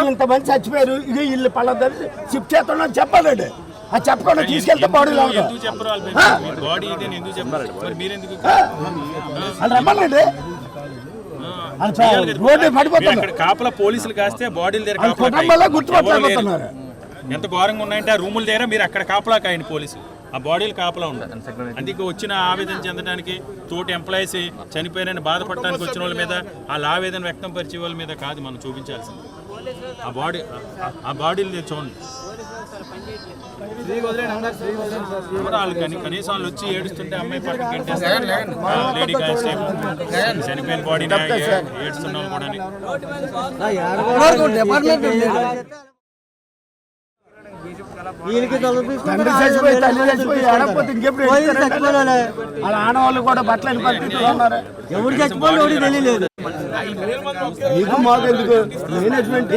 ఇంతమంది చచ్చిపోయారు, ఇది ఇల్లు పళ్ళ షిఫ్ట్ చేస్తున్నా చెప్పాలండి. అది చెప్పకుండా తీసుకెళ్తే బాడీలో రమ్మనండి. రోడ్డు పడిపోతున్నారు, కాపలా పోలీసులు కాస్తే బాడీలు దగ్గర గుర్తుపట్టలేకపోతున్నారు. ఎంత ఘోరంగా ఉన్నాయంటే ఆ రూముల దగ్గర మీరు అక్కడ కాపలా కాయండి పోలీసు, ఆ బాడీలు కాపలా ఉండదు. అందుకే వచ్చిన ఆవేదన చెందడానికి తోటి ఎంప్లాయీస్ చనిపోయారని బాధపడటానికి వచ్చిన వాళ్ళ మీద, వాళ్ళ ఆవేదన వ్యక్తం పరిచే వాళ్ళ మీద కాదు మనం చూపించాల్సింది. ఆ బాడీలు చూడండి. కనీసం వాళ్ళు వచ్చి ఏడుస్తుంటే అమ్మాయి పక్కన పెట్టేస్తారు. లేడీ కానిస్టేబుల్ చనిపోయిన బాడీ ఏడుస్తున్న వాళ్ళు కూడా ఆడవాళ్ళు కూడా బట్టలు పరిస్థితుల్లో ఉన్నారు. ఎవరు చచ్చిపోవాలి ఎవరికి తెలియలేదు. మాకు ఎందుకు మేనేజ్మెంట్